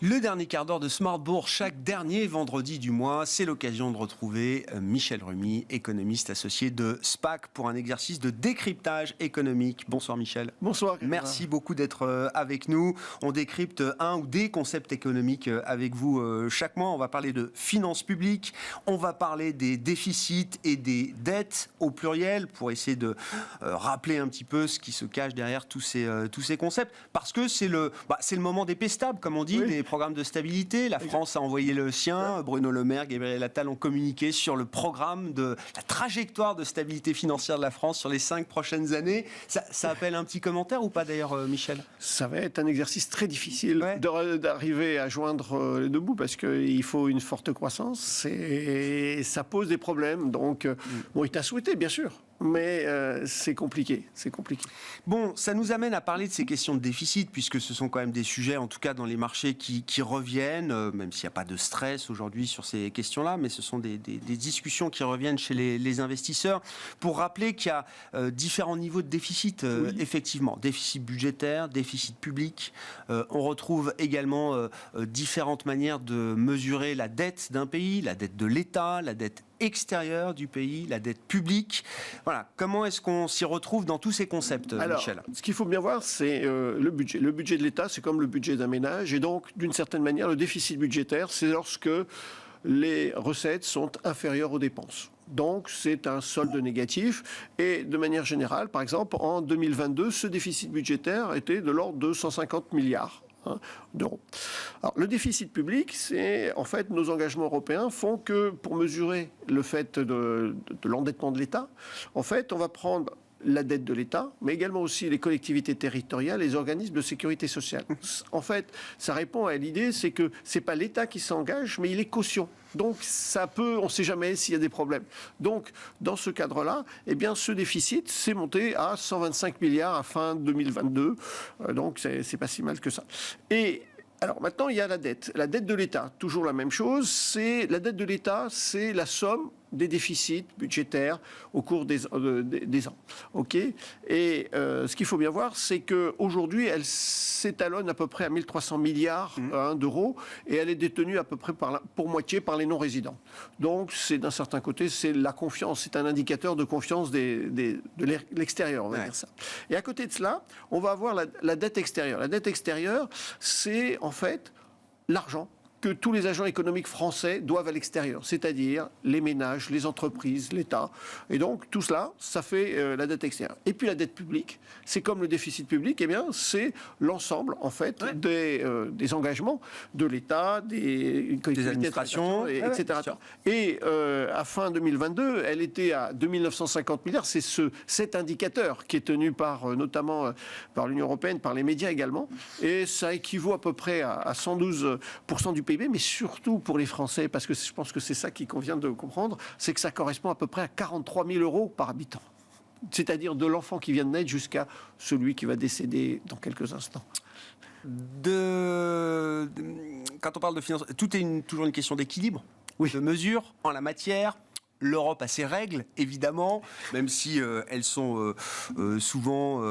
Le dernier quart d'heure de Smart Bourse, chaque dernier vendredi du mois, c'est l'occasion de retrouver Michel Remy, économiste associé de SPAC, pour un exercice de décryptage économique. Bonsoir Michel. Bonsoir. Merci beaucoup d'être avec nous. On décrypte un ou des concepts économiques avec vous chaque mois. On va parler de finances publiques, on va parler des déficits et des dettes au pluriel pour essayer de rappeler un petit peu ce qui se cache derrière tous ces concepts. Parce que c'est le moment des pestables, comme on dit, des programmes de stabilité. La France a envoyé le sien. Bruno Le Maire, Gabriel Attal ont communiqué sur le programme de la trajectoire de stabilité financière de la France sur les 5 prochaines années. Ça appelle un petit commentaire ou pas d'ailleurs, Michel ? Ça va être un exercice très difficile d'arriver à joindre les deux bouts parce qu'il faut une forte croissance et ça pose des problèmes. Donc, bon, il t'a souhaité, bien sûr. Mais c'est compliqué, Bon, ça nous amène à parler de ces questions de déficit, puisque ce sont quand même des sujets, en tout cas dans les marchés, qui reviennent, même s'il n'y a pas de stress aujourd'hui sur ces questions-là, mais ce sont des discussions qui reviennent chez les investisseurs, pour rappeler qu'il y a différents niveaux de déficit, effectivement. Déficit budgétaire, déficit public. On retrouve également différentes manières de mesurer la dette d'un pays, la dette de l'État, la dette extérieure du pays, la dette publique. Voilà. Comment est-ce qu'on s'y retrouve dans tous ces concepts, Michel ? Alors, ce qu'il faut bien voir, c'est le budget. Le budget de l'État, c'est comme le budget d'un ménage. Et donc, d'une certaine manière, le déficit budgétaire, c'est lorsque les recettes sont inférieures aux dépenses. Donc, c'est un solde négatif. Et de manière générale, par exemple, en 2022, ce déficit budgétaire était de l'ordre de 150 milliards. d'euros. Alors, le déficit public, c'est en fait nos engagements européens font que pour mesurer le fait de l'endettement de l'État, en fait, on va prendre la dette de l'État, mais également aussi les collectivités territoriales, les organismes de sécurité sociale. En fait, ça répond à l'idée, c'est que c'est pas l'État qui s'engage, mais il est caution. Donc, ça peut, on ne sait jamais s'il y a des problèmes. Donc, dans ce cadre-là, eh bien, ce déficit s'est monté à 125 milliards à fin 2022. Donc, c'est pas si mal que ça. Et alors maintenant, il y a la dette. La dette de l'État, toujours la même chose. La dette de l'État, c'est la somme des déficits budgétaires au cours des ans. OK ? Et ce qu'il faut bien voir, c'est qu'aujourd'hui, elle s'étalonne à peu près à 1300 milliards d'euros et elle est détenue à peu près pour moitié par les non-résidents. Donc, c'est d'un certain côté, c'est la confiance. C'est un indicateur de confiance de l'extérieur, on va dire ça. Et à côté de cela, on va avoir la dette extérieure. La dette extérieure, c'est en fait l'argent que tous les agents économiques français doivent à l'extérieur, c'est-à-dire les ménages, les entreprises, l'État. Et donc, tout cela, ça fait la dette extérieure. Et puis, la dette publique, c'est comme le déficit public, eh bien, c'est l'ensemble, en fait, des engagements de l'État, des administrations, etc. Et à fin 2022, elle était à 2950 milliards. C'est cet indicateur qui est tenu notamment par l'Union européenne, par les médias également. Et ça équivaut à peu près à 112% du PIB, mais surtout pour les Français, parce que je pense que c'est ça qu'il convient de comprendre, c'est que ça correspond à peu près à 43 000 euros par habitant. C'est-à-dire de l'enfant qui vient de naître jusqu'à celui qui va décéder dans quelques instants. Quand on parle de finances, tout est toujours une question d'équilibre, de mesure en la matière. L'Europe a ses règles, évidemment, même si elles sont souvent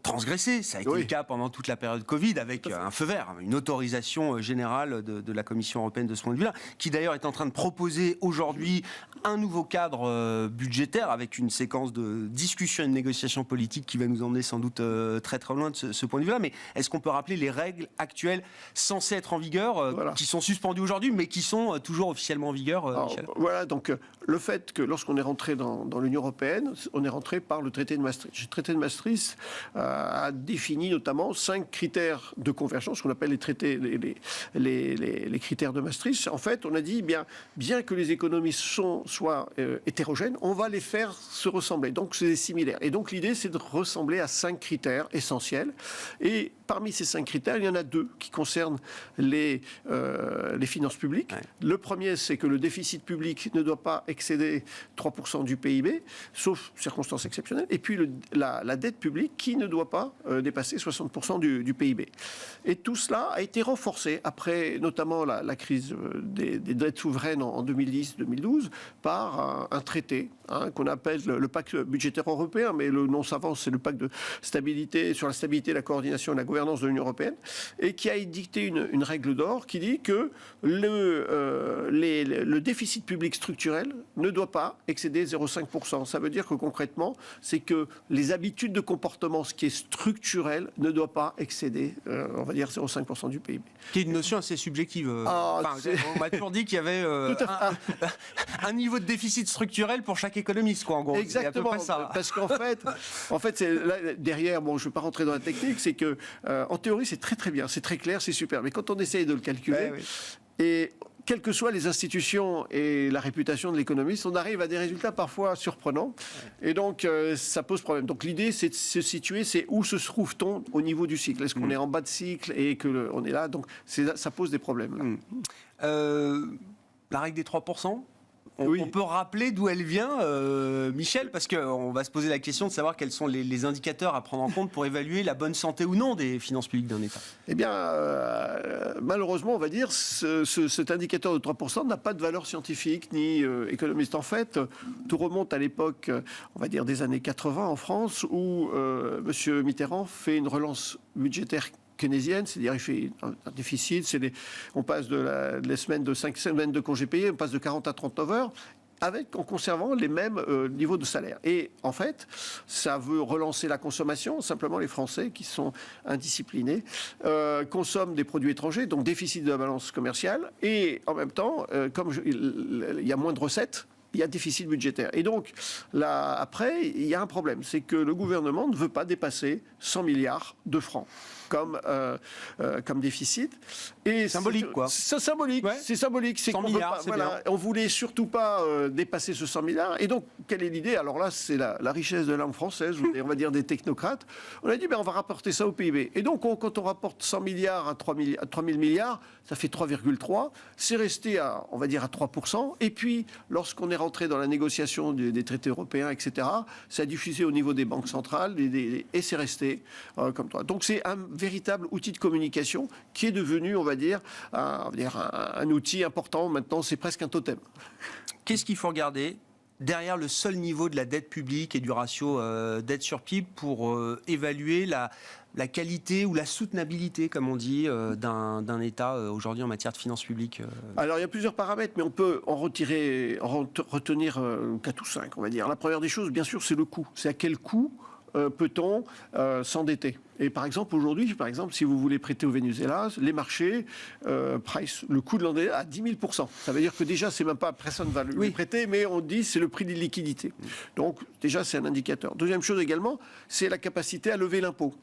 transgressé. Ça a été le cas pendant toute la période Covid, avec un feu vert, une autorisation générale de la Commission européenne de ce point de vue-là, qui d'ailleurs est en train de proposer aujourd'hui un nouveau cadre budgétaire avec une séquence de discussion et de négociations politiques qui va nous emmener sans doute très très loin de ce point de vue-là. Mais est-ce qu'on peut rappeler les règles actuelles censées être en vigueur, qui sont suspendues aujourd'hui, mais qui sont toujours officiellement en vigueur, Michel ? Voilà, donc le fait que lorsqu'on est rentré dans l'Union européenne, on est rentré par le traité de Maastricht. Le traité de Maastricht a défini notamment 5 critères de convergence, ce qu'on appelle les critères de Maastricht. En fait, on a dit, bien que les économies soient hétérogènes, on va les faire se ressembler. Donc, c'est similaire. Et donc, l'idée, c'est de ressembler à 5 critères essentiels. Et parmi ces 5 critères, il y en a 2 qui concernent les finances publiques. Le premier, c'est que le déficit public ne doit pas excéder 3% du PIB, sauf circonstances exceptionnelles. Et puis, la dette publique qui ne doit pas dépasser 60% du PIB. Et tout cela a été renforcé après notamment la crise des dettes souveraines en 2010-2012 par un traité qu'on appelle le pacte budgétaire européen, mais le nom savant, c'est le pacte de stabilité, sur la stabilité, la coordination et la gouvernance de l'Union européenne, et qui a édicté une règle d'or qui dit que le déficit public structurel ne doit pas excéder 0,5%. Ça veut dire que concrètement, c'est que les habitudes de comportement, ce qui est structurel, ne doit pas excéder, on va dire, 0,5% du PIB. Qui est une notion assez subjective. On m'a toujours dit qu'il y avait un niveau de déficit structurel pour chaque économiste, quoi, en gros. Exactement, c'est à peu près ça. parce qu'en fait, c'est là, derrière, bon, je ne vais pas rentrer dans la technique, c'est que en théorie, c'est très très bien, c'est très clair, c'est super. Mais quand on essaye de le calculer, et quelles que soient les institutions et la réputation de l'économiste, on arrive à des résultats parfois surprenants. Et donc, ça pose problème. Donc, l'idée, c'est de se situer, c'est où se trouve-t-on au niveau du cycle. Est-ce qu'on est en bas de cycle et qu'on est là? Donc, ça pose des problèmes. La règle des 3%, on peut rappeler d'où elle vient, Michel, parce qu'on va se poser la question de savoir quels sont les indicateurs à prendre en compte pour évaluer la bonne santé ou non des finances publiques d'un État. Eh bien, malheureusement, on va dire, cet indicateur de 3% n'a pas de valeur scientifique ni économiste. En fait, tout remonte à l'époque, on va dire, des années 80 en France, où M. Mitterrand fait une relance budgétaire keynésienne, c'est-à-dire il fait un déficit, on passe de 5 semaines de congés payés, on passe de 40 à 39 heures, en conservant les mêmes niveaux de salaire. Et en fait, ça veut relancer la consommation. Simplement, les Français, qui sont indisciplinés, consomment des produits étrangers, donc déficit de la balance commerciale. Et en même temps, comme il y a moins de recettes, il y a déficit budgétaire. Et donc, là, après, il y a un problème. C'est que le gouvernement ne veut pas dépasser 100 milliards de francs comme déficit. Et symbolique, quoi. C'est symbolique. Ouais. C'est symbolique. 100 milliards, c'est bien. On voulait surtout pas dépasser ce 100 milliards. Et donc, quelle est l'idée? Alors là, c'est la richesse de la langue française, on va dire des technocrates. On a dit, on va rapporter ça au PIB. Et donc, quand on rapporte 100 milliards à 3 000 milliards, ça fait 3,3. C'est resté à, on va dire, à 3%. Et puis, lorsqu'on est rentré dans la négociation des traités européens, etc., ça a diffusé au niveau des banques centrales et c'est resté comme ça. Donc, c'est un véritable outil de communication qui est devenu, on va dire, un outil important. Maintenant, c'est presque un totem. Qu'est-ce qu'il faut regarder derrière le seul niveau de la dette publique et du ratio dette sur PIB pour évaluer la qualité ou la soutenabilité, comme on dit, d'un État aujourd'hui en matière de finances publiques? Alors, il y a plusieurs paramètres, mais on peut en retenir 4 ou 5, on va dire. La première des choses, bien sûr, c'est le coût. C'est à quel coût peut-on s'endetter? Et par exemple, aujourd'hui, si vous voulez prêter au Venezuela, les marchés price le coût de l'endettement à 10 000%. Ça veut dire que déjà, c'est même pas personne ne va lui prêter, mais on dit c'est le prix des liquidités. Donc déjà, c'est un indicateur. Deuxième chose également, c'est la capacité à lever l'impôt.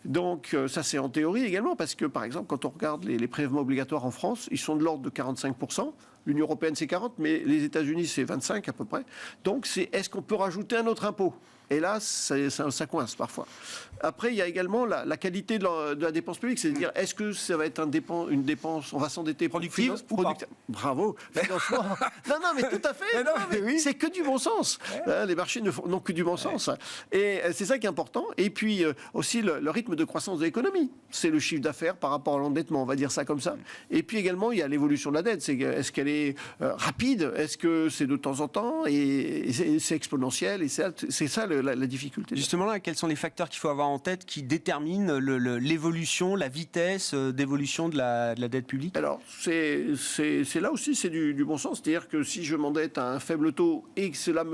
Donc ça, c'est en théorie également, parce que par exemple, quand on regarde les prélèvements obligatoires en France, ils sont de l'ordre de 45%. L'Union européenne, c'est 40%, mais les États-Unis, c'est 25% à peu près. Donc, est-ce qu'on peut rajouter un autre impôt? Et là, ça coince parfois. Après, il y a également la qualité de la dépense publique. C'est-à-dire, est-ce que ça va être une dépense, on va s'endetter productive ou pas? Bravo, financement. non, mais tout à fait. Oui. C'est que du bon sens. Ouais. Les marchés n'ont que du bon sens. Et c'est ça qui est important. Et puis, aussi, le rythme de croissance de l'économie. C'est le chiffre d'affaires par rapport à l'endettement, on va dire ça comme ça. Et puis également, il y a l'évolution de la dette. Est-ce qu'elle est rapide? Est-ce que c'est de temps en temps? Et c'est exponentiel. Et c'est ça la difficulté. Justement là, quels sont les facteurs qu'il faut avoir en tête qui déterminent l'évolution, la vitesse d'évolution de la dette publique? Alors, c'est là aussi, c'est du bon sens. C'est-à-dire que si je m'endette à un faible taux et que cela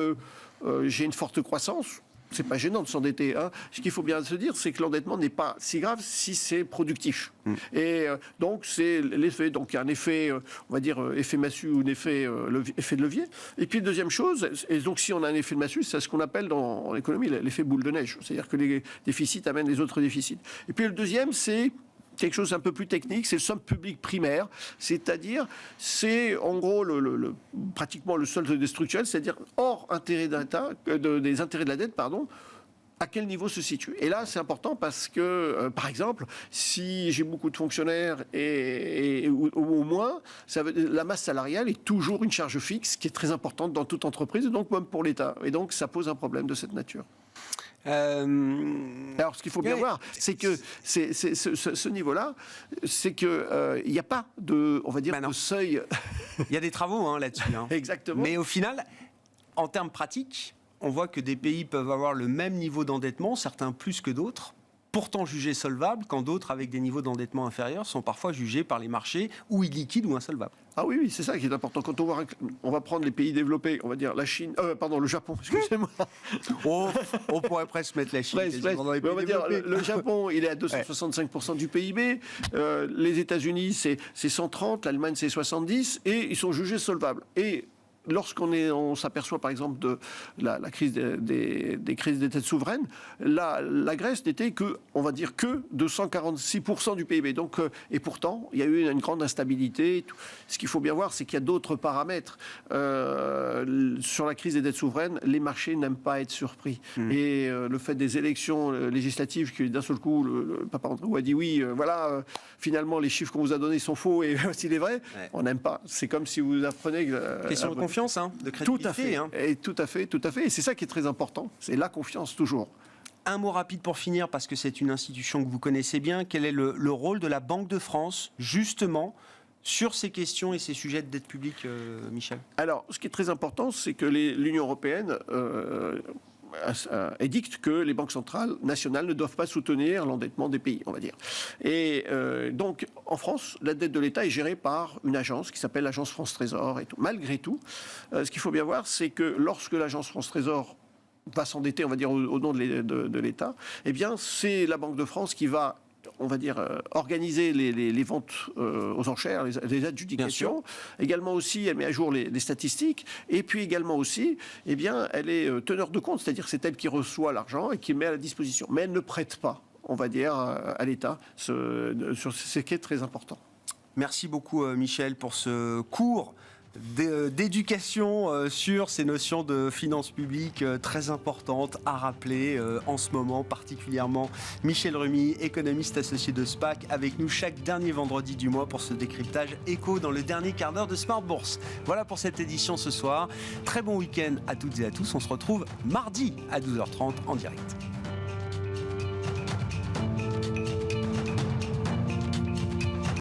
j'ai une forte croissance, c'est pas gênant de s'endetter. Ce qu'il faut bien se dire, c'est que l'endettement n'est pas si grave si c'est productif. Et donc, c'est l'effet. Donc, il y a un effet, on va dire, effet massue ou un effet de levier. Et puis, deuxième chose, et donc, si on a un effet de massue, c'est ce qu'on appelle en économie l'effet boule de neige. C'est-à-dire que les déficits amènent les autres déficits. Et puis, le deuxième, c'est quelque chose un peu plus technique, c'est le solde public primaire, c'est-à-dire, c'est en gros pratiquement le solde structurel, c'est-à-dire hors intérêt d'État, des intérêts de la dette, pardon, à quel niveau se situe. Et là, c'est important parce que, par exemple, si j'ai beaucoup de fonctionnaires ou au moins, la masse salariale est toujours une charge fixe qui est très importante dans toute entreprise, donc même pour l'État. Et donc, ça pose un problème de cette nature. Alors, ce qu'il faut bien voir, c'est que ce niveau-là, c'est que il n'y a pas de, on va dire, de seuil. Il y a des travaux là-dessus. Exactement. Mais au final, en termes pratiques, on voit que des pays peuvent avoir le même niveau d'endettement, certains plus que d'autres, pourtant jugés solvables, quand d'autres, avec des niveaux d'endettement inférieurs, sont parfois jugés par les marchés ou illiquides ou insolvables. Ah oui, c'est ça qui est important. Quand on va prendre les pays développés, on va dire la Chine, le Japon, excusez-moi. On pourrait presque mettre la Chine. On va dire le Japon, il est à 265% du PIB. Les États-Unis, c'est 130, l'Allemagne, c'est 70, et ils sont jugés solvables. Et lorsqu'on s'aperçoit par exemple de la crise des crises des dettes souveraines, la Grèce n'était que, on va dire, que de 146% du PIB. Donc, et pourtant, il y a eu une grande instabilité. Ce qu'il faut bien voir, c'est qu'il y a d'autres paramètres. Sur la crise des dettes souveraines, les marchés n'aiment pas être surpris. Et le fait des élections législatives, qui d'un seul coup, le papa Andrew a dit oui, finalement, les chiffres qu'on vous a donnés sont faux et voici les vrais, on n'aime pas. C'est comme si vous apprenez... Question de confiance, de crédibilité. Tout à fait, et tout à fait. Et c'est ça qui est très important, c'est la confiance toujours. Un mot rapide pour finir, parce que c'est une institution que vous connaissez bien. Quel est le rôle de la Banque de France, justement, sur ces questions et ces sujets de dette publique, Michel ? Alors, ce qui est très important, c'est que l'Union européenne édicte que les banques centrales nationales ne doivent pas soutenir l'endettement des pays, on va dire. Et donc, en France, la dette de l'État est gérée par une agence qui s'appelle l'Agence France Trésor et tout. Malgré tout, ce qu'il faut bien voir, c'est que lorsque l'Agence France Trésor va s'endetter, on va dire, au nom de l'État, eh bien, c'est la Banque de France qui va, on va dire, organiser les ventes aux enchères, les adjudications. Également aussi, elle met à jour les statistiques. Et puis également aussi, eh bien, elle est teneur de compte, c'est-à-dire c'est elle qui reçoit l'argent et qui le met à la disposition. Mais elle ne prête pas, on va dire, à l'État, sur ce qui est très important. Merci beaucoup, Michel, pour ce cours d'éducation sur ces notions de finances publiques très importantes à rappeler en ce moment particulièrement. Michel Remy, économiste associé de SPAC, avec nous chaque dernier vendredi du mois pour ce décryptage éco dans le dernier quart d'heure de Smart Bourse. Voilà pour cette édition ce soir. Très bon week-end à toutes et à tous. On se retrouve mardi à 12h30 en direct.